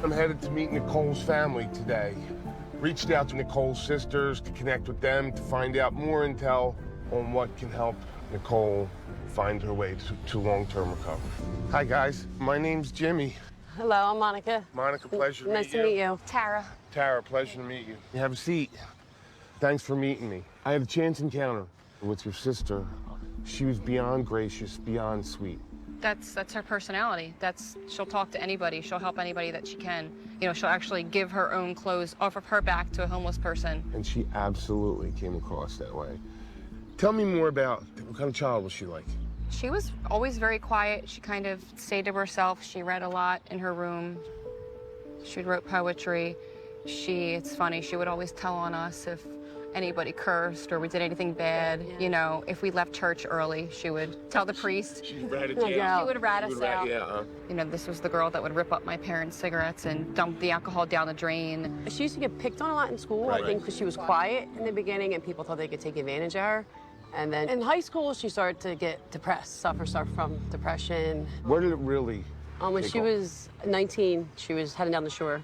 I'm headed to meet Nicole's family today. Reached out to Nicole's sisters to connect with them to find out more intel on what can help Nicole find her way to long-term recovery. Hi, guys. My name's Jimmy. Hello, I'm Monica. Monica, pleasure to meet you. Nice to meet you. Tara. Tara, pleasure to meet you. Have a seat. Thanks for meeting me. I had a chance encounter with your sister. She was beyond gracious, beyond sweet. That's her personality. She'll talk to anybody. She'll help anybody that she can. You know, she'll actually give her own clothes off of her back to a homeless person. And she absolutely came across that way. Tell me more about what kind of child was she like? She was always very quiet. She kind of stayed to herself. She read a lot in her room. She wrote poetry. It's funny, she would always tell on us if anybody cursed or we did anything bad. You know, if we left church early, she would tell the priest. She ratted you out. She would rat us out. Yeah, You know, this was the girl that would rip up my parents' cigarettes and dump the alcohol down the drain. She used to get picked on a lot in school, I think, because she was quiet in the beginning and people thought they could take advantage of her. And then in high school, she started to get depressed, suffer from depression. Where did it really When she was 19, she was heading down the shore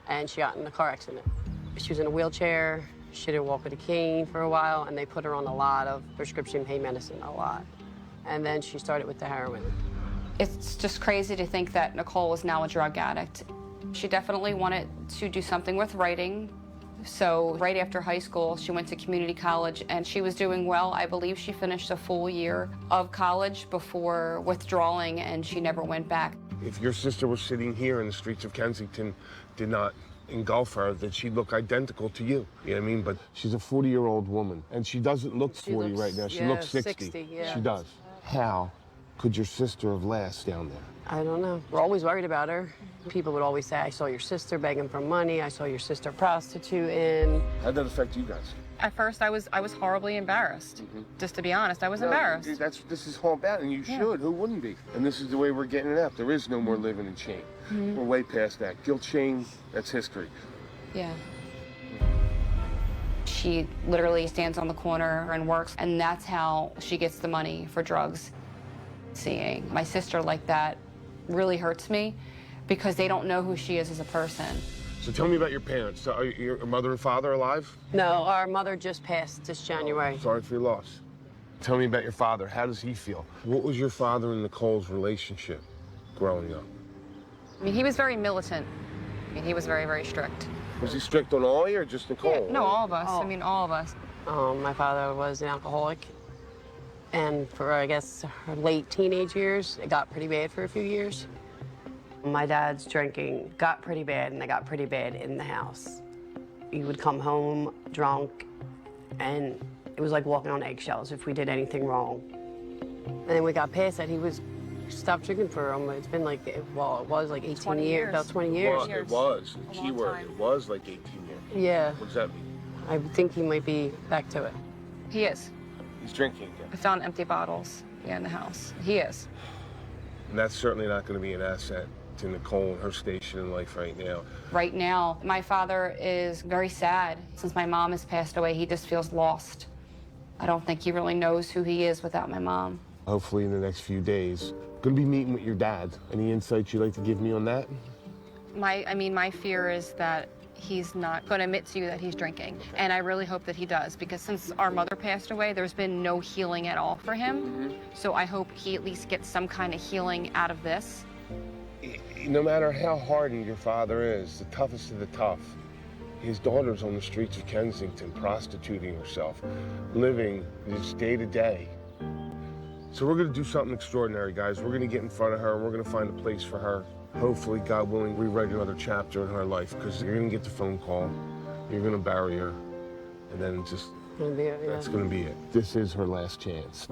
and she got in a car accident. She was in a wheelchair. She didn't walk with a cane for a while, and they put her on a lot of prescription pain medicine, a lot. And then she started with the heroin. It's just crazy to think that Nicole is now a drug addict. She definitely wanted to do something with writing. So right after high school, she went to community college, and she was doing well. I believe she finished a full year of college before withdrawing, and she never went back. If your sister was sitting here in the streets of Kensington, did not engulf her, that she'd look identical to you. You know what I mean? But she's a 40-year-old woman, and she doesn't look 40 right now. She looks 60. Yeah. She does. How could your sister have lasted down there? I don't know. We're always worried about her. People would always say, I saw your sister begging for money. I saw your sister prostituting. How'd that affect you guys? At first, I was horribly embarrassed. Just to be honest, I was embarrassed. Dude, that's what this is all about, and you should. Who wouldn't be? And this is the way we're getting it out. There is no more living in shame. We're way past that. Guilt, shame, that's history. Yeah. She literally stands on the corner and works, and that's how she gets the money for drugs. Seeing my sister like that really hurts me because they don't know who she is as a person. So tell me about your parents. So are your mother and father alive? No, our mother just passed this January. Sorry for your loss. Tell me about your father. How does he feel? What was your father and Nicole's relationship growing up? I mean, he was very militant. I mean, he was very, very strict. Was he strict on all you or just Nicole? Yeah, no, all of us. Oh. I mean, all of us. My father was an alcoholic. And for, I guess, her late teenage years, it got pretty bad for a few years. My dad's drinking got pretty bad, and it got pretty bad in the house. He would come home drunk, and it was like walking on eggshells if we did anything wrong. And then we got past that, he stopped drinking for it's been like, well, it was like 18 20 years. about 20 years. It was. A Key long word. time. It was like 18 years. Yeah, What does that mean? I think he might be back to it. He is. He's drinking again. I found empty bottles in the house. He is. And that's certainly not going to be an asset to Nicole and her station in life right now. Right now, my father is very sad. Since my mom has passed away, he just feels lost. I don't think he really knows who he is without my mom. Hopefully in the next few days. Going to be meeting with your dad. Any insights you'd like to give me on that? My fear is that he's not going to admit to you that he's drinking. And I really hope that he does, because since our mother passed away, there's been no healing at all for him. So I hope he at least gets some kind of healing out of this. No matter how hardened your father is, the toughest of the tough, his daughter's on the streets of Kensington prostituting herself, living just day to day. So we're going to do something extraordinary, guys. We're going to get in front of her, and we're going to find a place for her. Hopefully, God willing, rewrite another chapter in her life, because you're going to get the phone call, you're going to bury her, and then just, that's going to be it. This is her last chance.